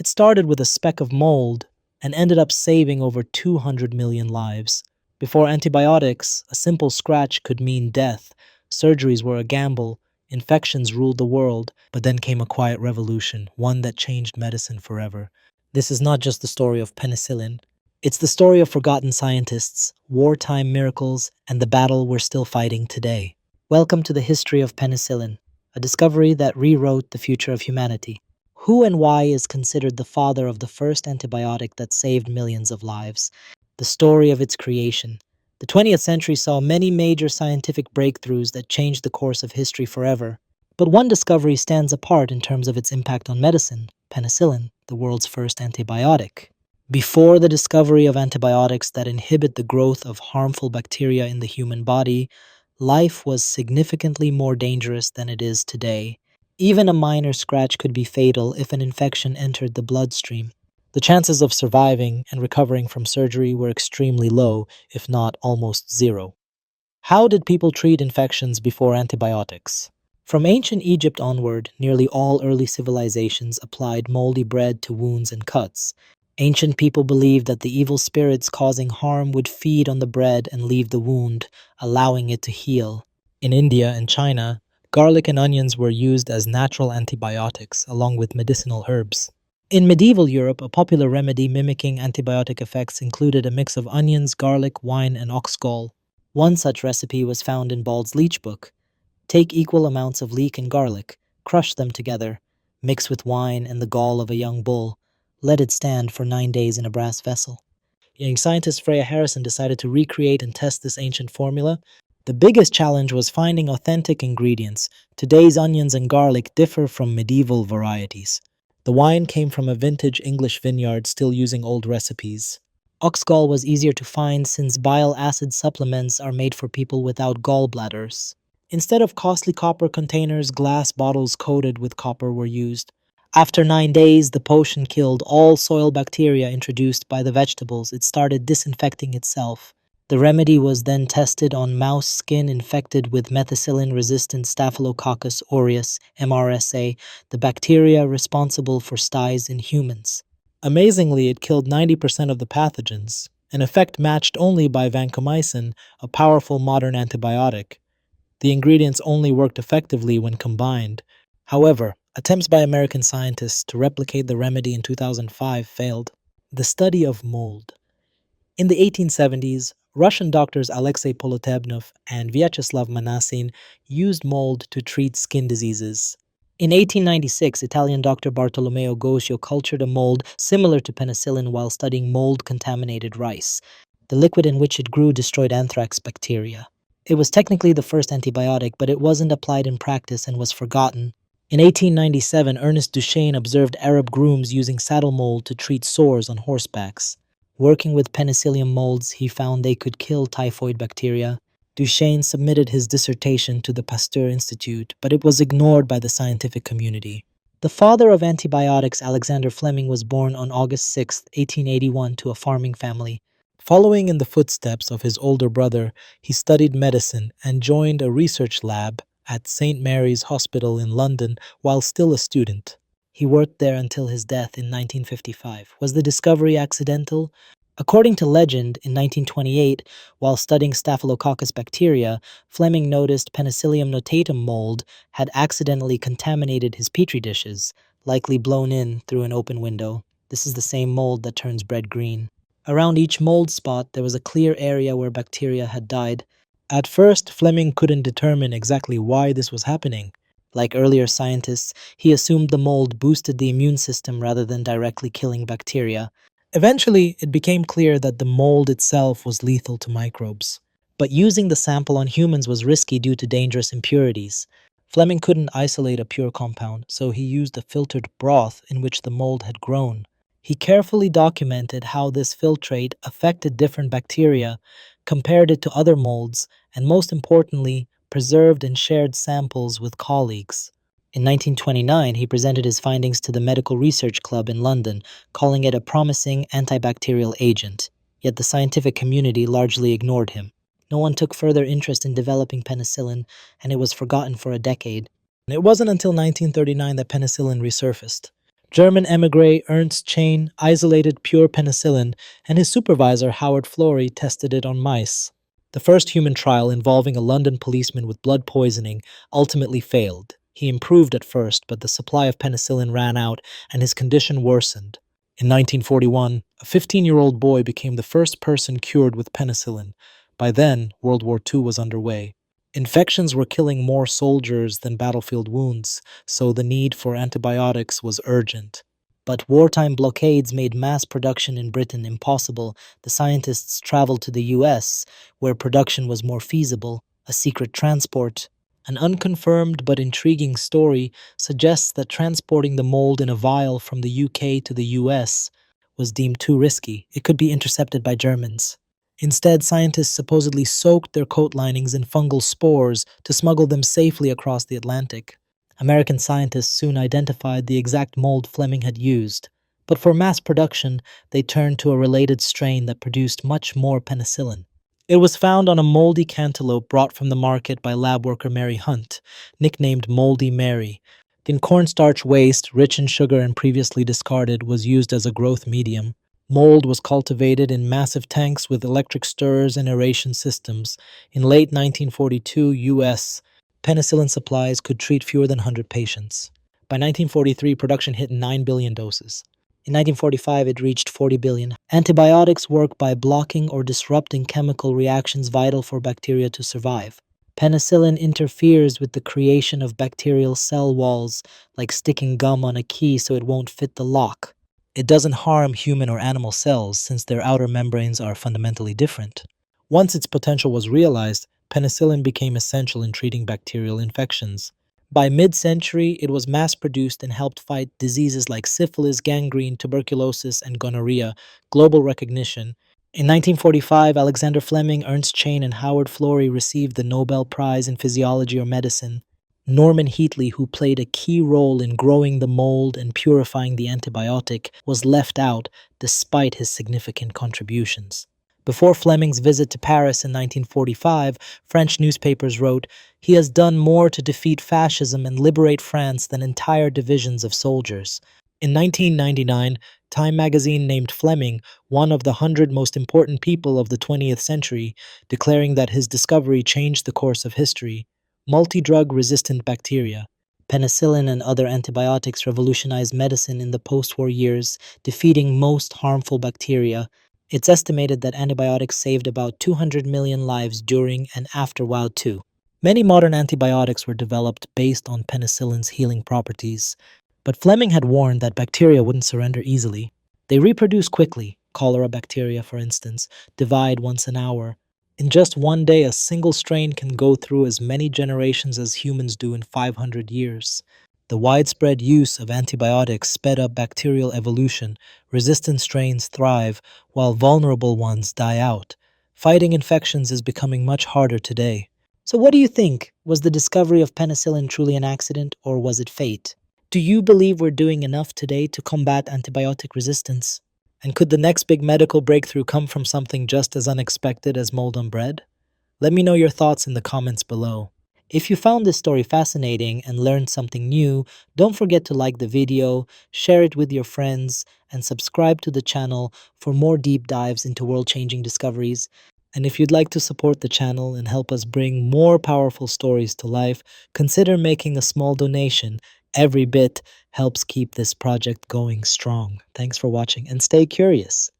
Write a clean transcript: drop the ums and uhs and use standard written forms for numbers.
It started with a speck of mold and ended up saving over 200 million lives. Before antibiotics, a simple scratch could mean death. Surgeries were a gamble. Infections ruled the world, but then came a quiet revolution, one that changed medicine forever. This is not just the story of penicillin. It's the story of forgotten scientists, wartime miracles, and the battle we're still fighting today. Welcome to the history of penicillin, a discovery that rewrote the future of humanity. Who and why is considered the father of the first antibiotic that saved millions of lives? The story of its creation. The 20th century saw many major scientific breakthroughs that changed the course of history forever. But one discovery stands apart in terms of its impact on medicine: penicillin, the world's first antibiotic. Before the discovery of antibiotics that inhibit the growth of harmful bacteria in the human body, life was significantly more dangerous than it is today. Even a minor scratch could be fatal if an infection entered the bloodstream. The chances of surviving and recovering from surgery were extremely low, if not almost zero. How did people treat infections before antibiotics? From ancient Egypt onward, nearly all early civilizations applied moldy bread to wounds and cuts. Ancient people believed that the evil spirits causing harm would feed on the bread and leave the wound, allowing it to heal. In India and China, garlic and onions were used as natural antibiotics along with medicinal herbs. In medieval Europe, a popular remedy mimicking antibiotic effects included a mix of onions, garlic, wine, and ox gall. One such recipe was found in Bald's Leech Book. Take equal amounts of leek and garlic, crush them together, mix with wine and the gall of a young bull. Let it stand for 9 days in a brass vessel. Young scientist Freya Harrison decided to recreate and test this ancient formula. The biggest challenge was finding authentic ingredients. Today's onions and garlic differ from medieval varieties. The wine came from a vintage English vineyard still using old recipes. Oxgall was easier to find since bile acid supplements are made for people without gallbladders. Instead of costly copper containers, glass bottles coated with copper were used. After 9 days, the potion killed all soil bacteria introduced by the vegetables. It started disinfecting itself. The remedy was then tested on mouse skin infected with methicillin-resistant Staphylococcus aureus, MRSA, the bacteria responsible for styes in humans. Amazingly, it killed 90% of the pathogens, an effect matched only by vancomycin, a powerful modern antibiotic. The ingredients only worked effectively when combined. However, attempts by American scientists to replicate the remedy in 2005 failed. The study of mold. In the 1870s, Russian doctors Alexei Polotebnov and Vyacheslav Manasin used mold to treat skin diseases. In 1896, Italian Dr. Bartolomeo Gosio cultured a mold similar to penicillin while studying mold-contaminated rice. The liquid in which it grew destroyed anthrax bacteria. It was technically the first antibiotic, but it wasn't applied in practice and was forgotten. In 1897, Ernest Duchesne observed Arab grooms using saddle mold to treat sores on horsebacks. Working with penicillium molds, he found they could kill typhoid bacteria. Duchesne submitted his dissertation to the Pasteur Institute, but it was ignored by the scientific community. The father of antibiotics, Alexander Fleming, was born on August 6, 1881, to a farming family. Following in the footsteps of his older brother, he studied medicine and joined a research lab at St. Mary's Hospital in London while still a student. He worked there until his death in 1955. Was the discovery accidental? According to legend, in 1928, while studying Staphylococcus bacteria, Fleming noticed Penicillium notatum mold had accidentally contaminated his petri dishes, likely blown in through an open window. This is the same mold that turns bread green. Around each mold spot, there was a clear area where bacteria had died. At first, Fleming couldn't determine exactly why this was happening. Like earlier scientists, he assumed the mold boosted the immune system rather than directly killing bacteria. Eventually, it became clear that the mold itself was lethal to microbes. But using the sample on humans was risky due to dangerous impurities. Fleming couldn't isolate a pure compound, so he used a filtered broth in which the mold had grown. He carefully documented how this filtrate affected different bacteria, compared it to other molds, and most importantly, preserved and shared samples with colleagues. In 1929, he presented his findings to the Medical Research Club in London, calling it a promising antibacterial agent. Yet the scientific community largely ignored him. No one took further interest in developing penicillin, and it was forgotten for a decade. It wasn't until 1939 that penicillin resurfaced. German emigre Ernst Chain isolated pure penicillin, and his supervisor Howard Florey tested it on mice. The first human trial involving a London policeman with blood poisoning ultimately failed. He improved at first, but the supply of penicillin ran out and his condition worsened. In 1941, a 15-year-old boy became the first person cured with penicillin. By then, World War II was underway. Infections were killing more soldiers than battlefield wounds, so the need for antibiotics was urgent. But wartime blockades made mass production in Britain impossible. The scientists traveled to the US, where production was more feasible, a secret transport. An unconfirmed but intriguing story suggests that transporting the mold in a vial from the UK to the US was deemed too risky. It could be intercepted by Germans. Instead, scientists supposedly soaked their coat linings in fungal spores to smuggle them safely across the Atlantic. American scientists soon identified the exact mold Fleming had used, but for mass production, they turned to a related strain that produced much more penicillin. It was found on a moldy cantaloupe brought from the market by lab worker Mary Hunt, nicknamed Moldy Mary. The cornstarch waste, rich in sugar and previously discarded, was used as a growth medium. Mold was cultivated in massive tanks with electric stirrers and aeration systems. In late 1942 US, penicillin supplies could treat fewer than 100 patients. By 1943, production hit 9 billion doses. In 1945, it reached 40 billion. Antibiotics work by blocking or disrupting chemical reactions vital for bacteria to survive. Penicillin interferes with the creation of bacterial cell walls, like sticking gum on a key so it won't fit the lock. It doesn't harm human or animal cells since their outer membranes are fundamentally different. Once its potential was realized, penicillin became essential in treating bacterial infections. By mid-century, it was mass-produced and helped fight diseases like syphilis, gangrene, tuberculosis, and gonorrhea, global recognition. In 1945, Alexander Fleming, Ernst Chain, and Howard Florey received the Nobel Prize in Physiology or Medicine. Norman Heatley, who played a key role in growing the mold and purifying the antibiotic, was left out despite his significant contributions. Before Fleming's visit to Paris in 1945, French newspapers wrote, "He has done more to defeat fascism and liberate France than entire divisions of soldiers." In 1999, Time magazine named Fleming one of the 100 most important people of the 20th century, declaring that his discovery changed the course of history. Multi-drug resistant bacteria. Penicillin and other antibiotics revolutionized medicine in the post-war years, defeating most harmful bacteria. It's estimated that antibiotics saved about 200 million lives during and after World War II. Many modern antibiotics were developed based on penicillin's healing properties, but Fleming had warned that bacteria wouldn't surrender easily. They reproduce quickly. Cholera bacteria, for instance, divide once an hour. In just one day, a single strain can go through as many generations as humans do in 500 years. The widespread use of antibiotics sped up bacterial evolution. Resistant strains thrive, while vulnerable ones die out. Fighting infections is becoming much harder today. So what do you think? Was the discovery of penicillin truly an accident, or was it fate? Do you believe we're doing enough today to combat antibiotic resistance? And could the next big medical breakthrough come from something just as unexpected as mold on bread? Let me know your thoughts in the comments below. If you found this story fascinating and learned something new, don't forget to like the video, share it with your friends, and subscribe to the channel for more deep dives into world-changing discoveries. And if you'd like to support the channel and help us bring more powerful stories to life, consider making a small donation. Every bit helps keep this project going strong. Thanks for watching and stay curious.